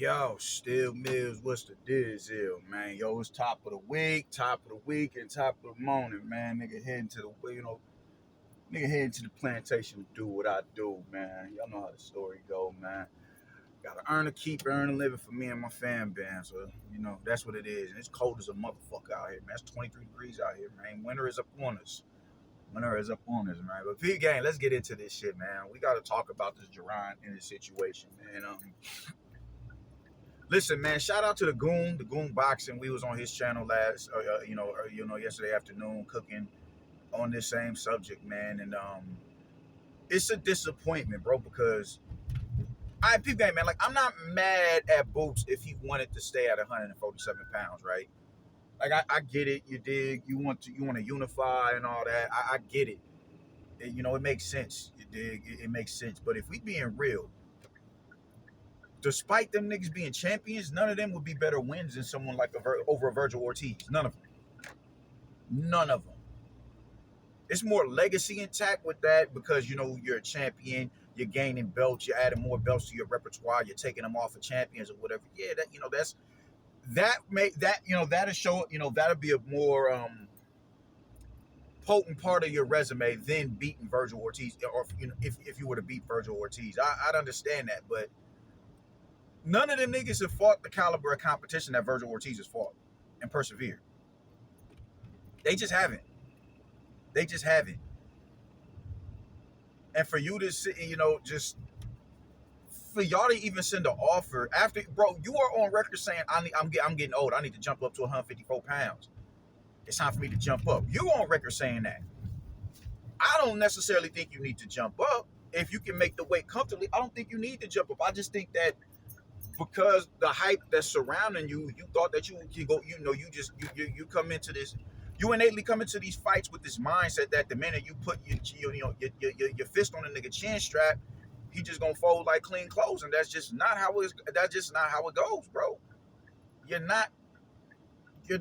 Yo, Still Mills, what's the deal, man? Yo, it's top of the week, and top of the morning, man. Nigga heading to the plantation to do what I do, man. Y'all know how the story go, man. Gotta earn a living for me and my fam band. So, that's what it is. And it's cold as a motherfucker out here, man. It's 23 degrees out here, man. Winter is upon us. Winter is upon us, man. But P gang, let's get into this shit, man. We gotta talk about this Jerron in this situation, man. Listen, man. Shout out to the Goon Boxing. We was on his channel yesterday afternoon, cooking on this same subject, man. And it's a disappointment, bro, because people game, man. Like, I'm not mad at Boots if he wanted to stay at 147 pounds, right? Like, I get it. You dig? You want to unify and all that. I get it. It makes sense. You dig? It makes sense. But if we being real, despite them niggas being champions, none of them would be better wins than someone like over a Virgil Ortiz. None of them. None of them. It's more legacy intact with that because you're a champion, you're gaining belts, you're adding more belts to your repertoire, you're taking them off of champions or whatever. Yeah, that'll show. That'll be a more potent part of your resume than beating Virgil Ortiz, or if you were to beat Virgil Ortiz, I'd understand that, but none of them niggas have fought the caliber of competition that Virgil Ortiz has fought and persevered. They just haven't. They just haven't. And for you to sit, just for y'all to even send an offer after, bro, you are on record saying I'm getting old. I need to jump up to 154 pounds. It's time for me to jump up. You on record saying that. I don't necessarily think you need to jump up. If you can make the weight comfortably, I don't think you need to jump up. I just think that because the hype that's surrounding you, you thought that you can go. You come into this. You innately come into these fights with this mindset that the minute you put your fist on a nigga chin strap, he just gonna fold like clean clothes, and that's just not how it goes, bro. You're not you're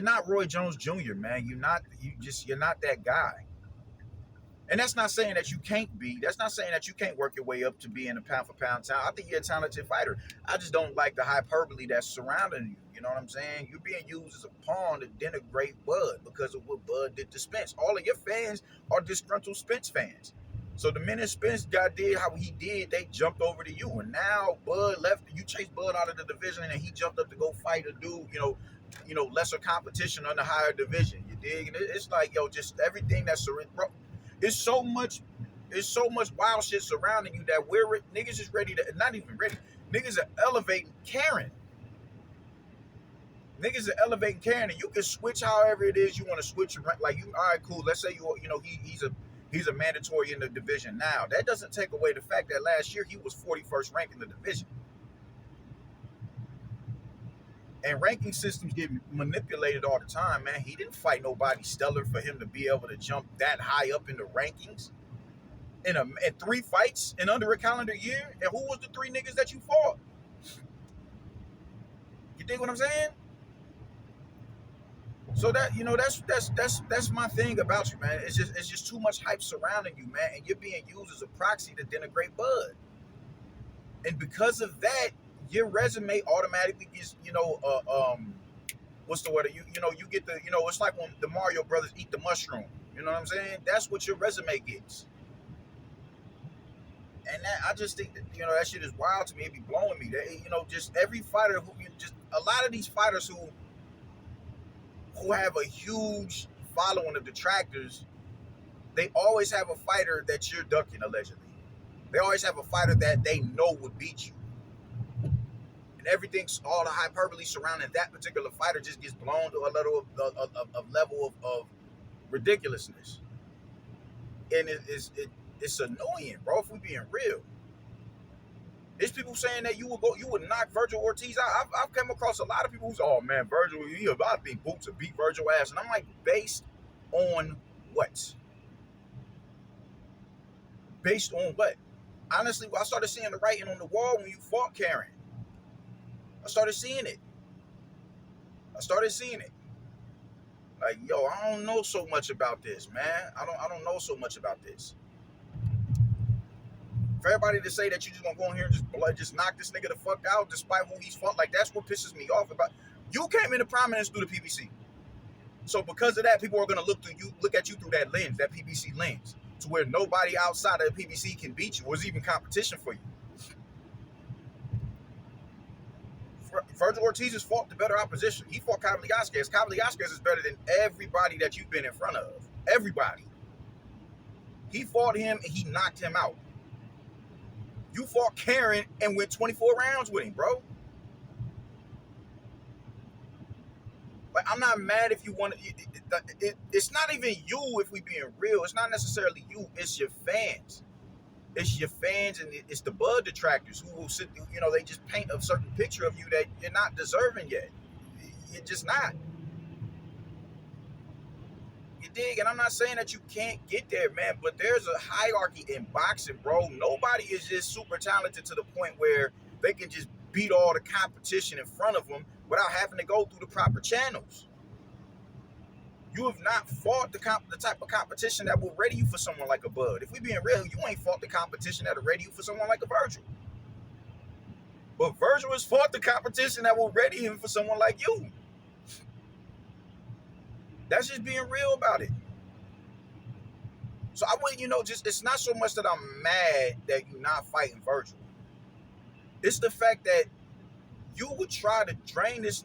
not Roy Jones Jr., man. You're not that guy. And that's not saying that you can't be. That's not saying that you can't work your way up to being a pound for pound talent. I think you're a talented fighter. I just don't like the hyperbole that's surrounding you. You know what I'm saying? You're being used as a pawn to denigrate Bud because of what Bud did to Spence. All of your fans are disgruntled Spence fans. So the minute Spence did how he did, they jumped over to you. And now Bud left. You chased Bud out of the division, and he jumped up to go fight a dude, lesser competition on the higher division. You dig? And it's like, yo, just everything that's surrounding. It's so much wild shit surrounding you that niggas is ready to, not even ready. Niggas are elevating Karen. Niggas are elevating Karen, and you can switch however it is you want to switch. Like, all right, cool. Let's say he's a mandatory in the division now. That doesn't take away the fact that last year he was 41st ranked in the division. And ranking systems get manipulated all the time, man. He didn't fight nobody stellar for him to be able to jump that high up in the rankings in 3 fights in under a calendar year. And who was the 3 niggas that you fought? You dig what I'm saying? So that's my thing about you, man. It's just too much hype surrounding you, man, and you're being used as a proxy to denigrate Bud. And because of that, your resume automatically gets, what's the word? You get the, it's like when the Mario brothers eat the mushroom. You know what I'm saying? That's what your resume gets. And I just think that, that shit is wild to me. It be blowing me. Just every fighter a lot of these fighters who have a huge following of detractors, they always have a fighter that you're ducking, allegedly. They always have a fighter that they know would beat you. Everything's all the hyperbole surrounding that particular fighter just gets blown to a level of ridiculousness, and it's annoying, bro. If we being real, there's people saying that you would knock Virgil Ortiz out. I've come across a lot of people who's, oh man, Virgil, I think Boots would beat Virgil ass, and I'm like, based on what? Based on what? Honestly, I started seeing the writing on the wall when you fought Karen. I started seeing it. Like, yo, I don't know so much about this, man. I don't know so much about this. For everybody to say that you just gonna go in here and just knock this nigga the fuck out despite who he's fought, like that's what pisses me off about. You came into prominence through the PBC. So because of that, people are gonna look at you through that lens, that PBC lens, to where nobody outside of the PBC can beat you, or is even competition for you. Virgil Ortiz has fought the better opposition. He fought Caio Velasquez. Caio Velasquez is better than everybody that you've been in front of. Everybody. He fought him and he knocked him out. You fought Karen and went 24 rounds with him, bro. Like, I'm not mad if you want to. It's not even you, if we being real. It's not necessarily you. It's your fans. It's your fans and it's the Bud detractors who will sit, they just paint a certain picture of you that you're not deserving yet. You're just not. You dig? And I'm not saying that you can't get there, man, but there's a hierarchy in boxing, bro. Nobody is just super talented to the point where they can just beat all the competition in front of them without having to go through the proper channels. You have not fought the type of competition that will ready you for someone like a Bud. If we being real, you ain't fought the competition that will ready you for someone like a Virgil. But Virgil has fought the competition that will ready him for someone like you. That's just being real about it. So I wouldn't, it's not so much that I'm mad that you're not fighting Virgil. It's the fact that you would try to bring this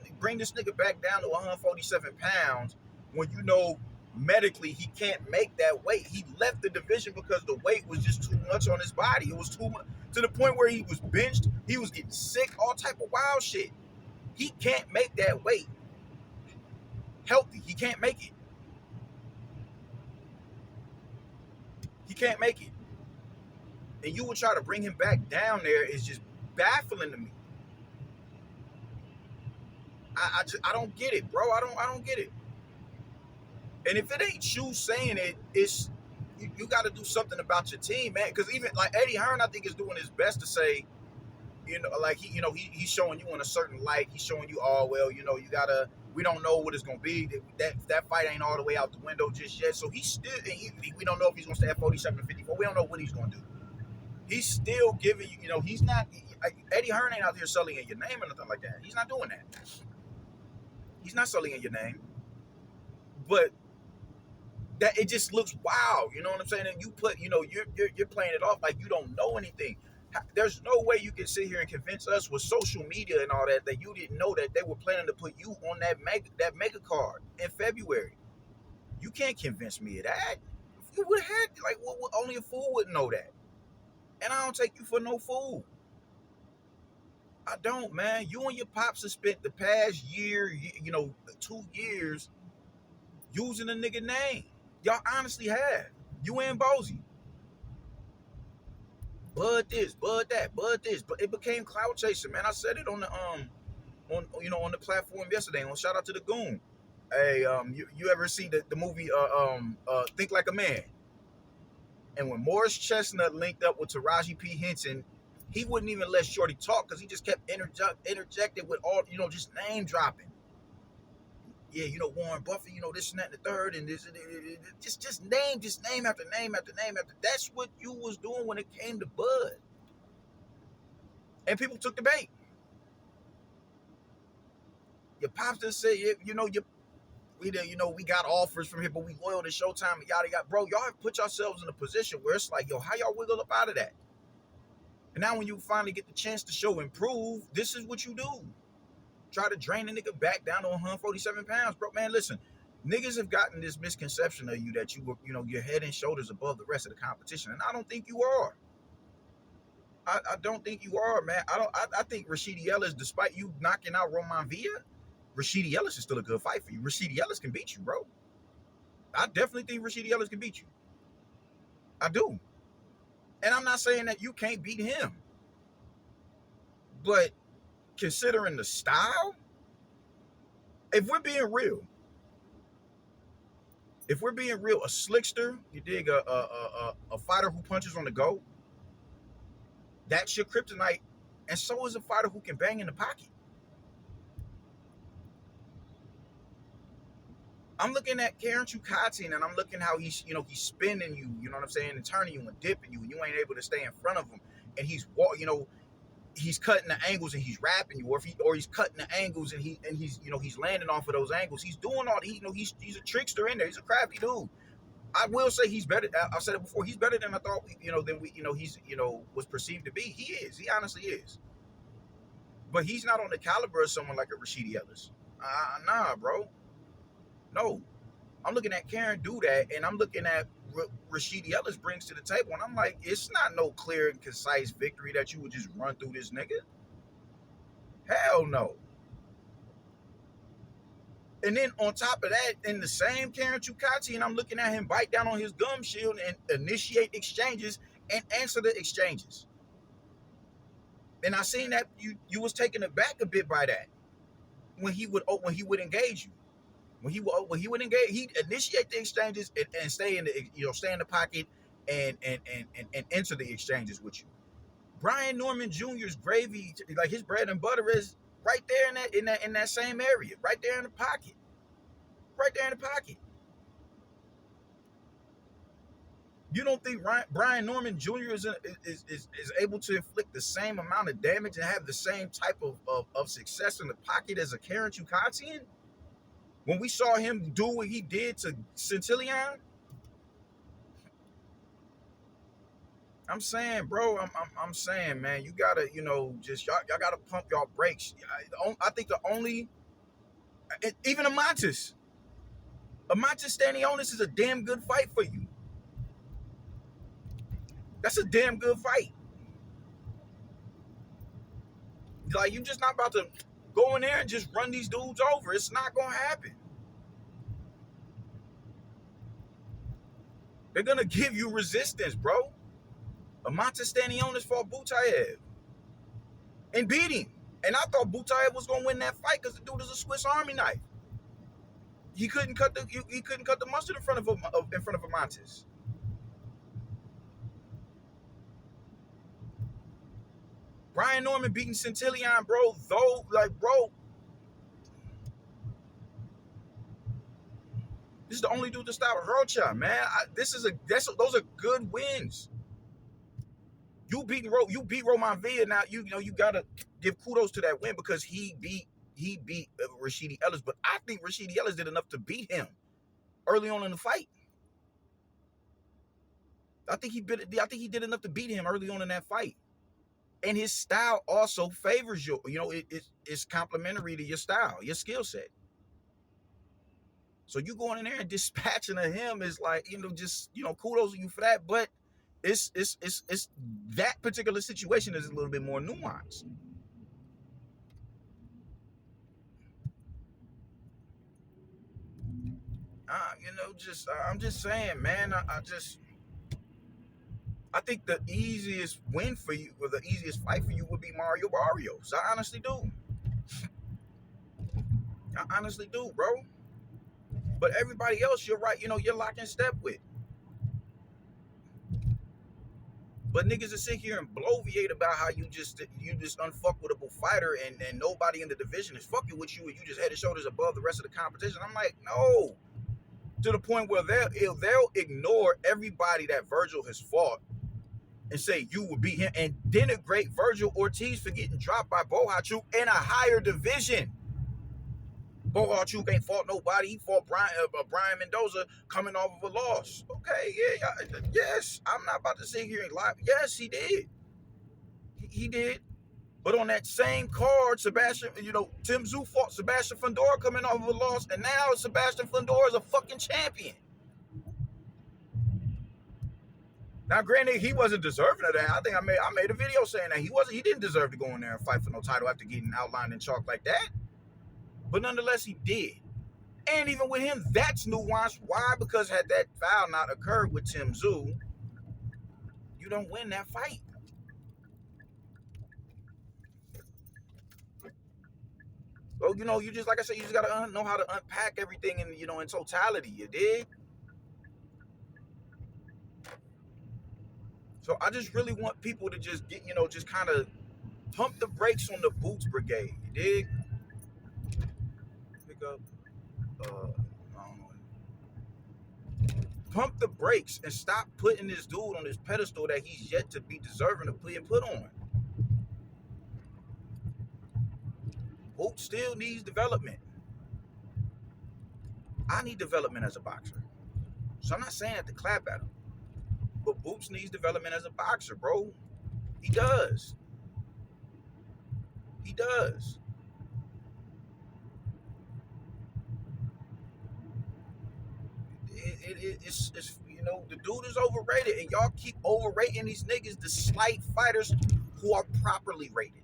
nigga back down to 147 pounds when you know medically he can't make that weight. He left the division because the weight was just too much on his body. It was too much to the point where he was benched. He was getting sick, all type of wild shit. He can't make that weight. Healthy, he can't make it. He can't make it. And you would try to bring him back down there is just baffling to me. I don't get it, bro. I don't get it. And if it ain't you saying it, it's you got to do something about your team, man. Because even like Eddie Hearn, I think is doing his best to say, like he's showing you in a certain light. He's showing you, oh well, you gotta. We don't know what it's gonna be. That fight ain't all the way out the window just yet. So he's still. We don't know if he's gonna stay at 47 and 54. We don't know what he's gonna do. He's still giving you. He's not. Eddie Hearn ain't out here selling in your name or nothing like that. He's not doing that. He's not selling in your name. But that it just looks wild, you know what I'm saying? And you put, you're playing it off like you don't know anything. There's no way you can sit here and convince us with social media and all that you didn't know that they were planning to put you on that mega card in February. You can't convince me of that. If you would have had, only a fool would know that. And I don't take you for no fool. I don't, man. You and your pops have spent the past year, 2 years using a nigga name. Y'all honestly have. You and Bozy. Bud this, Bud that, Bud this. But it became cloud chasing, man. I said it on the on the platform yesterday. Shout out to the Goon. Hey, you ever see the movie Think Like a Man? And when Morris Chestnut linked up with Taraji P. Henson, he wouldn't even let Shorty talk because he just kept interjecting with all, just name dropping. Yeah, Warren Buffett, this and that and the third, and this, just name after name after name after. That's what you was doing when it came to Bud. And people took the bait. Your pops just said, we got offers from here, but we loyal to Showtime and yada yada. Bro, y'all have put yourselves in a position where it's like, how y'all wiggle up out of that? And now when you finally get the chance to show and prove, this is what you do. Try to drain the nigga back down to 147 pounds, bro. Man, listen, niggas have gotten this misconception of you that you're head and shoulders above the rest of the competition, and I don't think you are. I don't think you are, man. I think Rashidi Ellis, despite you knocking out Roman Villa, Rashidi Ellis is still a good fight for you. Rashidi Ellis can beat you, bro. I definitely think Rashidi Ellis can beat you. I do. And I'm not saying that you can't beat him, but considering the style, if we're being real, a slickster, you dig, a fighter who punches on the go, that's your kryptonite, and so is a fighter who can bang in the pocket. I'm looking at Karen Chukati and I'm looking how he's, he's spinning you, you know what I'm saying, and turning you and dipping you, and you ain't able to stay in front of him. And he's cutting the angles and he's rapping you, or he's cutting the angles and he's landing off of those angles. He's doing all, he's a trickster in there. He's a crafty dude. I will say he's better. I've said it before. He's better than I thought. Than he's was perceived to be. He is. He honestly is. But he's not on the caliber of someone like a Rashidi Ellis. Nah, bro. No. I'm looking at Karen do that, and I'm looking at what Rashidi Ellis brings to the table, and I'm like, it's not no clear and concise victory that you would just run through this nigga. Hell no. And then on top of that, in the same Karen Chukati, and I'm looking at him bite down on his gum shield and initiate exchanges and answer the exchanges. And I seen that you was taken aback a bit by that when he would engage you. When he would engage, he'd initiate the exchanges and stay in the pocket and enter the exchanges with you. Brian Norman Jr.'s gravy, like his bread and butter, is right there in that same area, right there in the pocket. Right there in the pocket. You don't think Brian Norman Jr. is able to inflict the same amount of damage and have the same type of success in the pocket as a Karen Chukatian? When we saw him do what he did to Centillion, I'm saying, bro, I'm saying, man, you gotta, just y'all gotta pump y'all brakes. I think the only, even Amantis Stanionis is a damn good fight for you. That's a damn good fight. Like, you're just not about to go in there and just run these dudes over. It's not gonna happen. They're gonna give you resistance, bro. Amantis Stanionis fought Butayev and beat him. And I thought Butayev was gonna win that fight because the dude is a Swiss Army knife. He couldn't cut the mustard in front of Amantis. Brian Norman beating Centillion, bro. Bro, this is the only dude to stop Rocha, man. Those are good wins. You beat Roman Villa. Now you gotta give kudos to that win because he beat Rashidi Ellis, but I think Rashidi Ellis did enough to beat him early on in the fight. I think he did enough to beat him early on in that fight. And his style also favors you. It's complementary to your style, your skill set. So you going in there and dispatching of him is like, kudos to you for that. But it's that particular situation is a little bit more nuanced. I'm just saying, man. I think the easiest win for you, or the easiest fight for you, would be Mario Barrios. I honestly do. Bro. But everybody else, you're right. You're locked in step with. But niggas will sit here and bloviate about how you just unfuckwittable fighter and nobody in the division is fucking with you and you just head and shoulders above the rest of the competition. I'm like, no. To the point where they'll ignore everybody that Virgil has fought and say you would beat him and denigrate Virgil Ortiz for getting dropped by Bohachuk in a higher division. Bohachuk ain't fought nobody. He fought Brian Mendoza coming off of a loss. Okay, yeah, yes. I'm not about to sit here and lie. Yes, he did. He did. But on that same card, Tim Tszyu fought Sebastian Fundora coming off of a loss, and now Sebastian Fundora is a fucking champion. Now, granted, he wasn't deserving of that. I think I made a video saying that he didn't deserve to go in there and fight for no title after getting outlined in chalk like that. But nonetheless, he did. And even with him, that's nuanced. Why? Because had that foul not occurred with Tim Tszyu, you don't win that fight. So, you just, like I said, you just got to know how to unpack everything in totality, you dig? So I just really want people to just get, just kind of pump the brakes on the Boots Brigade, you dig? Pick up, I don't know. Pump the brakes and stop putting this dude on this pedestal that he's yet to be deserving of being put on. Boots still needs development. I need development as a boxer. So I'm not saying that to clap at him. But Boots needs development as a boxer, bro. He does. He does. It's you know, the dude is overrated, and y'all keep overrating these niggas, the slight fighters who are properly rated.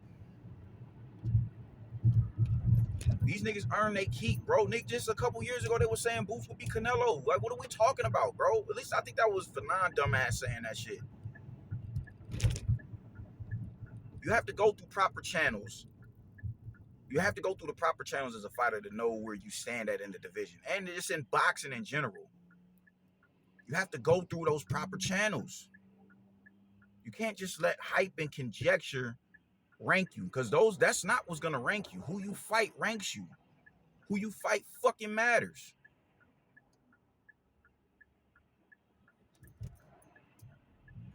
These niggas earn they keep, bro. Nick, just a couple years ago, they were saying Boots would be Canelo. Like, what are we talking about, bro? At least I think that was Fanon dumbass saying that shit. You have to go through proper channels. You have to go through the proper channels as a fighter to know where you stand at in the division. And just in boxing in general. You have to go through those proper channels. You can't just let hype and conjecture rank you, because that's not what's gonna rank you. Who you fight ranks you. Who you fight fucking matters.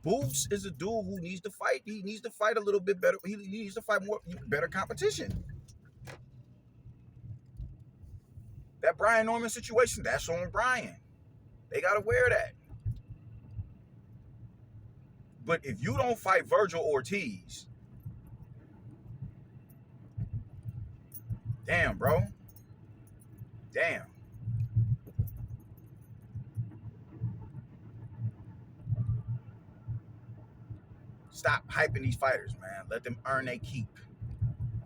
Boots is a dude who needs to fight. He needs to fight a little bit better. He needs to fight more better competition. That Brian Norman situation, that's on Brian. They gotta wear that. But if you don't fight Virgil Ortiz, damn, bro. Damn. Stop hyping these fighters, man. Let them earn their keep.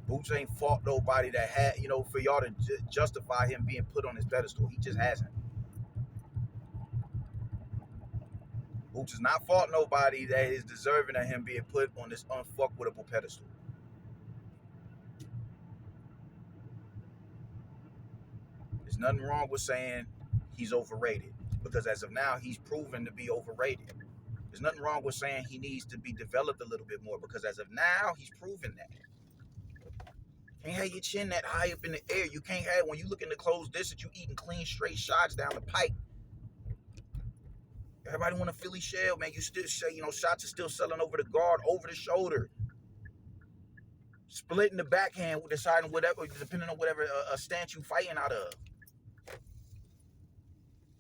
Boots ain't fought nobody that had, you know, for y'all to justify him being put on his pedestal. He just hasn't. Boots has not fought nobody that is deserving of him being put on this unfuckwittable pedestal. There's nothing wrong with saying he's overrated, because as of now, he's proven to be overrated. There's nothing wrong with saying he needs to be developed a little bit more, because as of now, he's proven that. You can't have your chin that high up in the air. You can't have, when you look in the closed distance, you eating clean, straight shots down the pipe. Everybody want a Philly shell, man. You still say, you know, shots are still selling over the guard, over the shoulder. Splitting the backhand, deciding whatever, depending on whatever stance you fighting out of.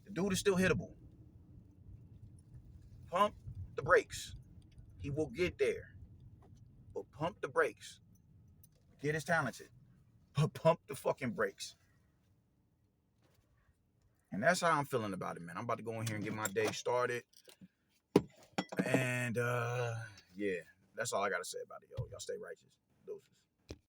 The dude is still hittable. Pump the brakes. He will get there. But pump the brakes. Kid is talented. But pump the fucking brakes. And that's how I'm feeling about it, man. I'm about to go in here and get my day started. And, yeah, that's all I got to say about it, yo. Y'all stay righteous. Doses.